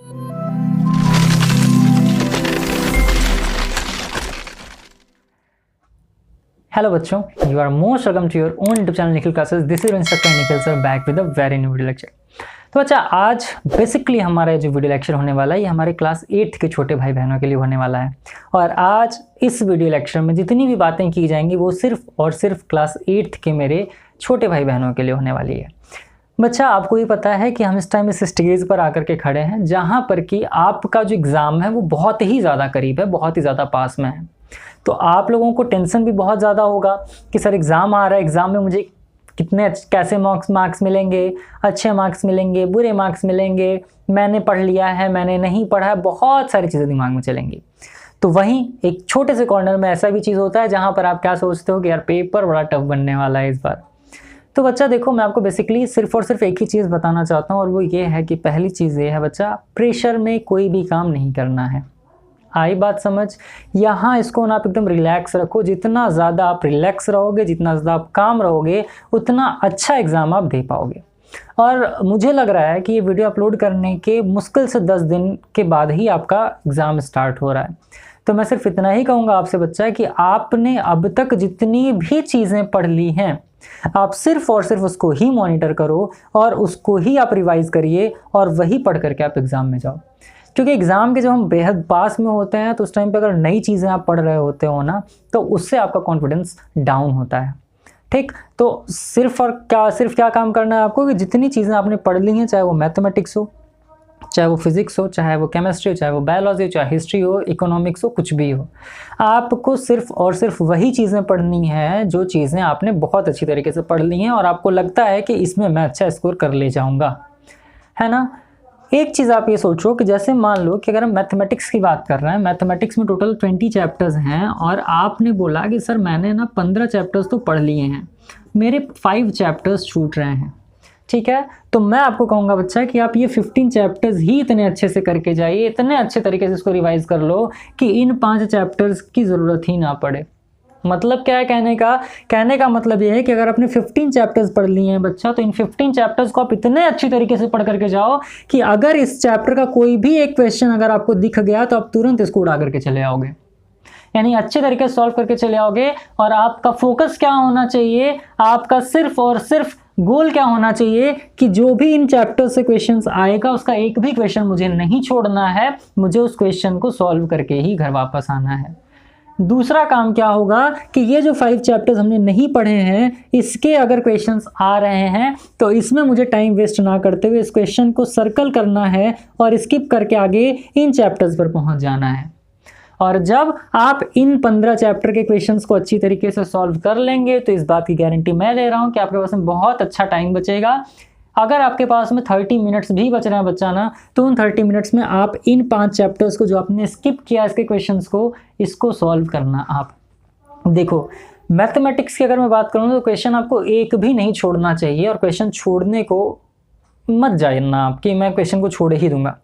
Hello बच्चों, you are most welcome to your own YouTube channel Nikhil classes. This is instructor Nikhil sir back with a very new video lecture. तो बच्चा, आज basically हमारा जो video lecture होने वाला है ये हमारे क्लास 8th के छोटे भाई बहनों के लिए होने वाला है। और आज इस वीडियो लेक्चर में जितनी भी बातें की जाएंगी वो सिर्फ और सिर्फ क्लास 8th के मेरे छोटे भाई बहनों के लिए होने वाली है। बच्चा, आपको ये पता है कि हम इस टाइम इस स्टेज पर आकर के खड़े हैं जहाँ पर कि आपका जो एग्ज़ाम है वो बहुत ही ज़्यादा करीब है, बहुत ही ज़्यादा पास में है। तो आप लोगों को टेंशन भी बहुत ज़्यादा होगा कि सर एग्ज़ाम आ रहा है, एग्ज़ाम में मुझे कितने कैसे मार्क्स मिलेंगे, अच्छे मार्क्स मिलेंगे, बुरे मार्क्स मिलेंगे, मैंने पढ़ लिया है, मैंने नहीं पढ़ा है, बहुत सारी चीज़ें दिमाग में चलेंगी। तो वहीं एक छोटे से कॉर्नर में ऐसा भी चीज़ होता है जहाँ पर आप क्या सोचते हो कि यार पेपर बड़ा टफ बनने वाला है इस बार। तो बच्चा देखो, मैं आपको बेसिकली सिर्फ और सिर्फ एक ही चीज़ बताना चाहता हूँ और वो ये है कि पहली चीज़ ये है बच्चा, प्रेशर में कोई भी काम नहीं करना है। आई बात समझ? यहाँ इसको ना आप एकदम रिलैक्स रखो। जितना ज़्यादा आप रिलैक्स रहोगे, जितना ज़्यादा आप काम रहोगे, उतना अच्छा एग्ज़ाम आप दे पाओगे। और मुझे लग रहा है कि ये वीडियो अपलोड करने के मुश्किल से 10 दिन के बाद ही आपका एग्ज़ाम स्टार्ट हो रहा है। तो मैं सिर्फ इतना ही कहूँगा आपसे बच्चा कि आपने अब तक जितनी भी चीज़ें पढ़ ली हैं, आप सिर्फ और सिर्फ उसको ही मॉनिटर करो और उसको ही आप रिवाइज़ करिए और वही पढ़ करके आप एग्ज़ाम में जाओ। क्योंकि एग्ज़ाम के जब हम बेहद पास में होते हैं तो उस टाइम पे अगर नई चीज़ें आप पढ़ रहे होते हो ना, तो उससे आपका कॉन्फिडेंस डाउन होता है। ठीक, तो सिर्फ क्या काम करना है आपको कि जितनी चीज़ें आपने पढ़ ली हैं, चाहे वो मैथमेटिक्स हो, चाहे वो फिजिक्स हो, चाहे वो केमिस्ट्री हो, चाहे वो बायोलॉजी हो, चाहे हिस्ट्री हो, इकोनॉमिक्स हो, कुछ भी हो, आपको सिर्फ और सिर्फ वही चीज़ें पढ़नी है जो चीज़ें आपने बहुत अच्छी तरीके से पढ़ ली हैं और आपको लगता है कि इसमें मैं अच्छा स्कोर कर ले जाऊँगा, है ना। एक चीज़ आप ये सोचो कि जैसे मान लो कि अगर हम मैथमेटिक्स की बात कर रहे हैं, मैथमेटिक्स में टोटल 20 चैप्टर्स हैं और आपने बोला कि सर मैंने ना 15 चैप्टर्स तो पढ़ लिए हैं, मेरे 5 चैप्टर्स छूट रहे हैं। ठीक है, तो मैं आपको कहूँगा बच्चा कि आप ये 15 चैप्टर्स ही इतने अच्छे से करके जाइए, इतने अच्छे तरीके से इसको रिवाइज़ कर लो कि इन 5 चैप्टर्स की ज़रूरत ही ना पड़े। मतलब क्या है कहने का मतलब ये है कि अगर आपने 15 चैप्टर्स पढ़ लिए हैं बच्चा, तो इन 15 चैप्टर्स को आप इतने अच्छी तरीके से पढ़ करके जाओ कि अगर इस चैप्टर का कोई भी एक क्वेश्चन अगर आपको दिख गया तो आप तुरंत इसको उड़ा करके चले आओगे, यानी अच्छे तरीके से सॉल्व करके चले आओगे। और आपका फोकस क्या होना चाहिए, आपका सिर्फ और सिर्फ गोल क्या होना चाहिए कि जो भी इन चैप्टर्स से क्वेश्चंस आएगा उसका एक भी क्वेश्चन मुझे नहीं छोड़ना है, मुझे उस क्वेश्चन को सॉल्व करके ही घर वापस आना है। दूसरा काम क्या होगा कि ये जो 5 चैप्टर्स हमने नहीं पढ़े हैं, इसके अगर क्वेश्चंस आ रहे हैं तो इसमें मुझे टाइम वेस्ट ना करते हुए इस क्वेश्चन को सर्कल करना है और स्किप करके आगे इन चैप्टर्स पर पहुंच जाना है। और जब आप इन 15 चैप्टर के क्वेश्चंस को अच्छी तरीके से सॉल्व कर लेंगे तो इस बात की गारंटी मैं ले रहा हूँ कि आपके पास में बहुत अच्छा टाइम बचेगा। अगर आपके पास में 30 मिनट्स भी बच रहे हैं बच्चा ना, तो उन 30 मिनट्स में आप इन 5 चैप्टर्स को जो आपने स्किप किया इसके क्वेश्चंस को, इसको सॉल्व करना। आप देखो, मैथमेटिक्स की अगर मैं बात करूँ तो क्वेश्चन आपको एक भी नहीं छोड़ना चाहिए और क्वेश्चन छोड़ने को मत जाना आप कि मैं क्वेश्चन को छोड़ ही दूंगा।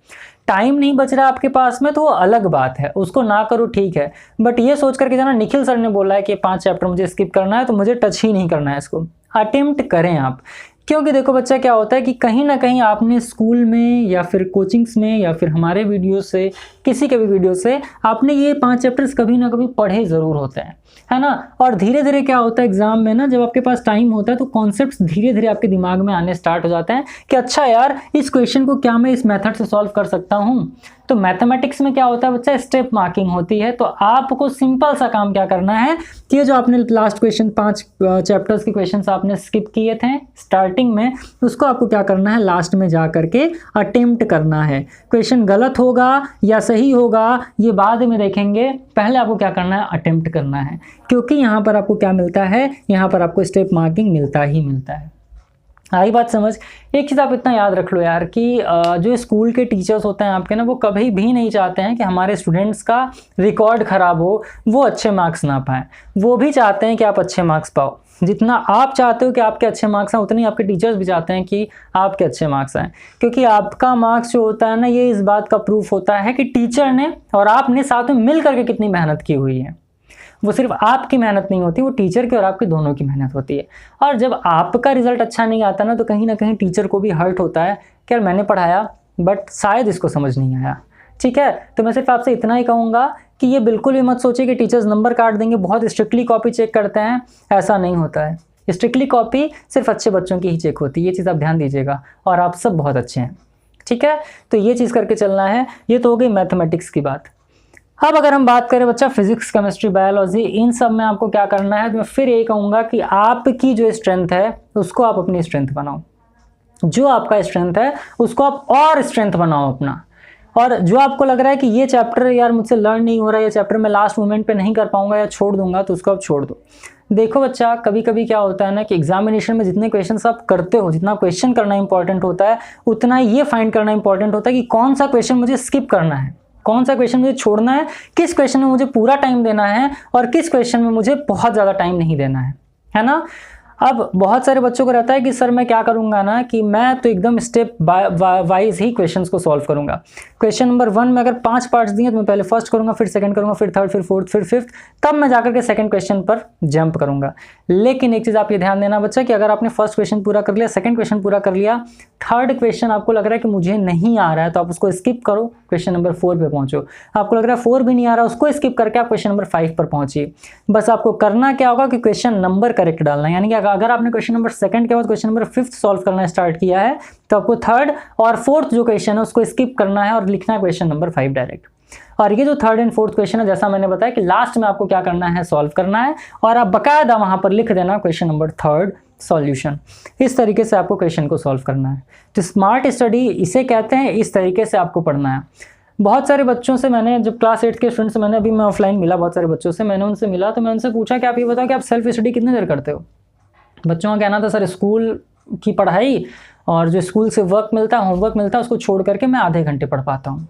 टाइम नहीं बच रहा आपके पास में तो वो अलग बात है, उसको ना करो, ठीक है, बट ये सोच करके जाना निखिल सर ने बोला है कि 5 चैप्टर मुझे स्किप करना है तो मुझे टच ही नहीं करना है, इसको अटेम्प्ट करें आप। क्योंकि देखो बच्चा, क्या होता है कि कहीं ना कहीं आपने स्कूल में या फिर कोचिंग्स में या फिर हमारे वीडियो से, किसी के भी वीडियो से आपने ये 5 चैप्टर्स कभी ना कभी पढ़े ज़रूर होते हैं, है ना। और धीरे धीरे क्या होता है एग्जाम में ना, जब आपके पास टाइम होता है तो कॉन्सेप्ट्स धीरे धीरे आपके दिमाग में आने स्टार्ट हो जाते हैं कि अच्छा यार, इस क्वेश्चन को क्या मैं इस मेथड से सॉल्व कर सकता हूँ। तो मैथमेटिक्स में क्या होता है बच्चा, स्टेप मार्किंग होती है। तो आपको सिंपल सा काम क्या करना है कि जो आपने लास्ट क्वेश्चन 5 चैप्टर्स के क्वेश्चंस आपने स्किप किए थे स्टार्टिंग में, उसको आपको क्या करना है, लास्ट में जा करके अटेम्प्ट करना है। क्वेश्चन गलत होगा या सही होगा ये बाद में देखेंगे, पहले आपको क्या करना है, अटेम्प्ट करना है। क्योंकि यहाँ पर आपको क्या मिलता है, यहाँ पर आपको स्टेप मार्किंग मिलता ही मिलता है। आई बात समझ? एक चीज़ आप इतना याद रख लो यार कि जो स्कूल के टीचर्स होते हैं आपके ना, वो कभी भी नहीं चाहते हैं कि हमारे स्टूडेंट्स का रिकॉर्ड ख़राब हो, वो अच्छे मार्क्स ना पाएँ। वो भी चाहते हैं कि आप अच्छे मार्क्स पाओ। जितना आप चाहते हो कि आपके अच्छे मार्क्स आए, उतने ही आपके टीचर्स भी चाहते हैं कि आपके अच्छे मार्क्स आएँ। क्योंकि आपका मार्क्स जो होता है ना, ये इस बात का प्रूफ होता है कि टीचर ने और आपने साथ में मिल करके कितनी मेहनत की हुई है। वो सिर्फ आपकी मेहनत नहीं होती, वो टीचर की और आपकी दोनों की मेहनत होती है। और जब आपका रिजल्ट अच्छा नहीं आता ना, तो कहीं ना कहीं टीचर को भी हर्ट होता है कि यार मैंने पढ़ाया बट शायद इसको समझ नहीं आया। ठीक है, तो मैं सिर्फ आपसे इतना ही कहूँगा कि ये बिल्कुल भी मत सोचिए कि टीचर्स नंबर काट देंगे, बहुत स्ट्रिक्टली कॉपी चेक करते हैं, ऐसा नहीं होता है। स्ट्रिक्टली कॉपी सिर्फ अच्छे बच्चों की ही चेक होती है, ये चीज़ आप ध्यान दीजिएगा, और आप सब बहुत अच्छे हैं। ठीक है, तो ये चीज़ करके चलना है। ये तो हो गई मैथमेटिक्स की बात। अब अगर हम बात करें बच्चा फिजिक्स, केमिस्ट्री, बायोलॉजी, इन सब में आपको क्या करना है, तो मैं फिर यही कहूँगा कि आपकी जो स्ट्रेंथ है उसको आप अपनी स्ट्रेंथ बनाओ। जो आपका स्ट्रेंथ है उसको आप और स्ट्रेंथ बनाओ अपना। और जो आपको लग रहा है कि ये चैप्टर यार मुझसे लर्न नहीं हो रहा है, ये चैप्टर मैं लास्ट मोमेंट पे नहीं कर पाऊंगा या छोड़ दूंगा, तो उसको आप छोड़ दो। देखो बच्चा, कभी कभी क्या होता है ना कि एग्जामिनेशन में जितने क्वेश्चंस आप करते हो, जितना क्वेश्चन करना इंपॉर्टेंट होता है, उतना ये फाइंड करना इंपॉर्टेंट होता है कि कौन सा क्वेश्चन मुझे स्किप करना है, कौन सा क्वेश्चन मुझे छोड़ना है, किस क्वेश्चन में मुझे पूरा टाइम देना है और किस क्वेश्चन में मुझे बहुत ज़्यादा टाइम नहीं देना है ना। अब बहुत सारे बच्चों को रहता है कि सर मैं क्या करूंगा ना कि मैं तो एकदम स्टेप वाइज ही क्वेश्चंस को सॉल्व करूंगा। क्वेश्चन नंबर 1 में अगर 5 पार्ट्स दिए तो मैं पहले फर्स्ट करूंगा, फिर सेकंड करूंगा, फिर थर्ड, फिर फोर्थ, फिर फिफ्थ, तब मैं जाकर के सेकंड क्वेश्चन पर जंप करूंगा। लेकिन एक चीज़ आप ये ध्यान देना बच्चा कि अगर आपने फर्स्ट क्वेश्चन पूरा कर लिया, सेकंड क्वेश्चन पूरा कर लिया, थर्ड क्वेश्चन आपको लग रहा है कि मुझे नहीं आ रहा है, तो आप उसको स्किप करो, क्वेश्चन नंबर 4 पे पहुंचो। आपको लग रहा है 4 भी नहीं आ रहा, उसको स्किप करके आप क्वेश्चन नंबर 5 पर पहुंचिए। बस आपको करना क्या होगा कि क्वेश्चन नंबर करेक्ट डालना है, यानी कि अगर आपने क्वेश्चन नंबर सेकंड के बाद क्वेश्चन नंबर 5 सॉल्व करना स्टार्ट किया है, तो आपको थर्ड और फोर्थ जो क्वेश्चन है उसको स्किप करना है और लिखना है क्वेश्चन नंबर 5 डायरेक्ट। और ये जो थर्ड एंड फोर्थ क्वेश्चन है, जैसा मैंने बताया कि लास्ट में आपको क्या करना है, सॉल्व करना है, और आप बकायदा वहां पर लिख देना क्वेश्चन नंबर 3 सॉल्यूशन। इस तरीके से आपको क्वेश्चन को सॉल्व करना है। तो स्मार्ट स्टडी इसे कहते हैं, इस तरीके से आपको पढ़ना है। बहुत सारे बच्चों से मैंने, जब क्लास 8 के स्टूडेंट से मैंने अभी मैं ऑफलाइन मिला, बहुत सारे बच्चों से मैंने उनसे मिला, तो मैं उनसे पूछा कि आप ये बताओ कि आप सेल्फ स्टडी कितनी देर करते हो। बच्चों का कहना था सर स्कूल की पढ़ाई और जो स्कूल से वर्क मिलता है, होमवर्क मिलता है, उसको छोड़ करके मैं आधे घंटे पढ़ पाता हूँ।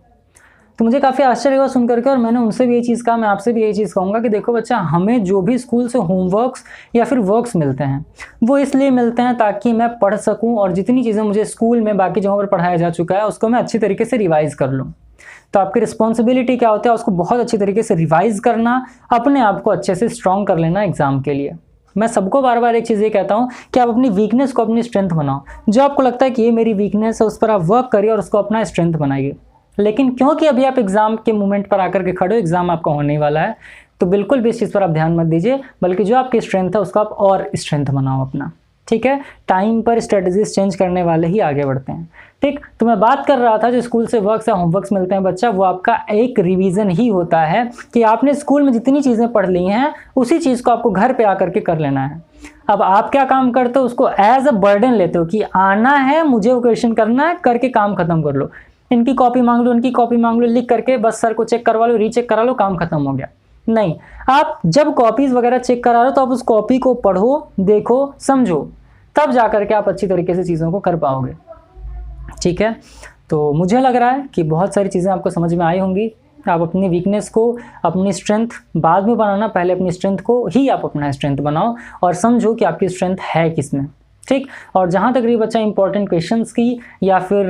तो मुझे काफ़ी आश्चर्य हुआ सुन करके, और मैंने उनसे भी यही चीज़ कहा, मैं आपसे भी यही चीज़ कहूँगा कि देखो बच्चा, हमें जो भी स्कूल से होमवर्क्स या फिर वर्क्स मिलते हैं वो इसलिए मिलते हैं ताकि मैं पढ़ सकूँ, और जितनी चीज़ें मुझे स्कूल में बाकी जगहों पर पढ़ाया जा चुका है उसको मैं अच्छी तरीके से रिवाइज कर लूँ। तो आपकी रिस्पॉन्सिबिलिटी क्या होता है, उसको बहुत अच्छी तरीके से रिवाइज करना, अपने आप को अच्छे से स्ट्रॉन्ग कर लेना एग्जाम के लिए। मैं सबको बार बार एक चीज़ ये कहता हूँ कि आप अपनी वीकनेस को अपनी स्ट्रेंथ बनाओ। जो आपको लगता है कि ये मेरी वीकनेस है, उस पर आप वर्क करिए और उसको अपना स्ट्रेंथ बनाइए। लेकिन क्योंकि अभी आप एग्जाम के मोमेंट पर आकर के खड़े हो, एग्जाम आपका होने वाला है, तो बिल्कुल भी इस चीज़ पर आप ध्यान मत दीजिए, बल्कि जो आपकी स्ट्रेंथ है उसको आप और स्ट्रेंथ बनाओ अपना। ठीक है, टाइम पर स्ट्रेटजीज चेंज करने वाले ही आगे बढ़ते हैं। ठीक, तो मैं बात कर रहा था जो स्कूल से वर्क्स या होमवर्क्स मिलते हैं बच्चा, वो आपका एक रिवीजन ही होता है कि आपने स्कूल में जितनी चीज़ें पढ़ ली हैं उसी चीज़ को आपको घर पे आकर के कर लेना है। अब आप क्या काम करते हो, उसको एज अ बर्डन लेते हो कि आना है मुझे, वो क्वेश्चन करना है, करके काम खत्म कर लो, इनकी कॉपी मांग लो, उनकी कॉपी मांग लो, लिख करके बस सर को चेक करवा लो, रीचेक करा लो, काम खत्म हो गया। नहीं, आप जब कॉपीज वगैरह चेक करा लो तो आप उस कॉपी को पढ़ो, देखो, समझो, तब जा करके आप अच्छी तरीके से चीज़ों को कर पाओगे। ठीक है, तो मुझे लग रहा है कि बहुत सारी चीज़ें आपको समझ में आई होंगी। आप अपनी वीकनेस को अपनी स्ट्रेंथ बाद में बनाना, पहले अपनी स्ट्रेंथ को ही आप अपना स्ट्रेंथ बनाओ और समझो कि आपकी स्ट्रेंथ है किसमें। ठीक, और जहाँ तक रही बच्चा इंपॉर्टेंट क्वेश्चंस की या फिर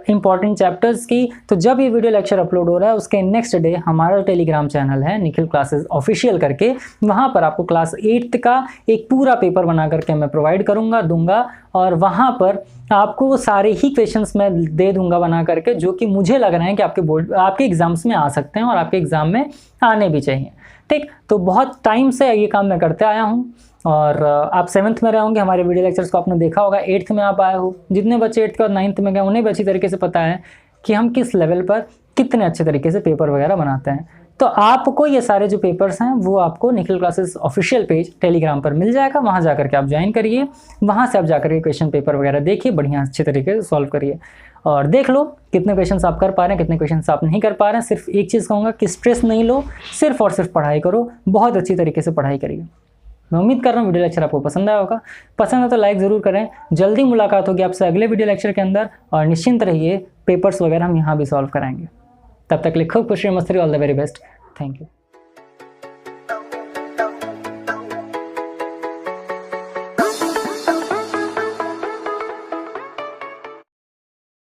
इंपॉर्टेंट चैप्टर्स की, तो जब ये वीडियो लेक्चर अपलोड हो रहा है उसके नेक्स्ट डे हमारा टेलीग्राम चैनल है निखिल क्लासेस ऑफिशियल करके, वहाँ पर आपको क्लास 8th का एक पूरा पेपर बना करके मैं प्रोवाइड दूंगा, और वहाँ पर आपको वो सारे ही क्वेश्चंस मैं दे दूंगा बना करके, जो कि मुझे लग रहा है कि आपके एग्जाम्स में आ सकते हैं और आपके एग्जाम में आने भी चाहिए। ठीक, तो बहुत टाइम से ये काम मैं करते आया हूँ, और आप 7th में रहे होंगे, हमारे वीडियो लेक्चर्स को आपने देखा होगा, 8th में आप आए हो, जितने बच्चे 8th के बाद 9th में गए उन्हें भी अच्छी तरीके से पता है कि हम किस लेवल पर कितने अच्छे तरीके से पेपर वगैरह बनाते हैं। तो आपको ये सारे जो पेपर्स हैं वो आपको Nikhil classes official page Telegram पर मिल जाएगा, वहाँ जाकर के आप ज्वाइन करिए, वहाँ से आप जाकर के क्वेश्चन पेपर वगैरह देखिए, बढ़िया अच्छे तरीके से सॉल्व करिए और देख लो कितने क्वेश्चंस आप कर पा रहे हैं, कितने क्वेश्चंस आप नहीं कर पा रहे हैं। सिर्फ एक चीज़ कहूँगा कि स्ट्रेस नहीं लो, सिर्फ और सिर्फ पढ़ाई करो, बहुत अच्छी तरीके से पढ़ाई करिए। मैं उम्मीद कर रहा हूँ वीडियो लेक्चर आपको पसंद आया होगा। पसंद है तो लाइक ज़रूर करें। जल्दी मुलाकात होगी आपसे अगले वीडियो लेक्चर के अंदर, और निश्चिंत रहिए, पेपर्स वगैरह हम यहाँ भी सॉल्व कराएंगे। तब तक लिखो खुशी मस्ती, all the very best, thank you.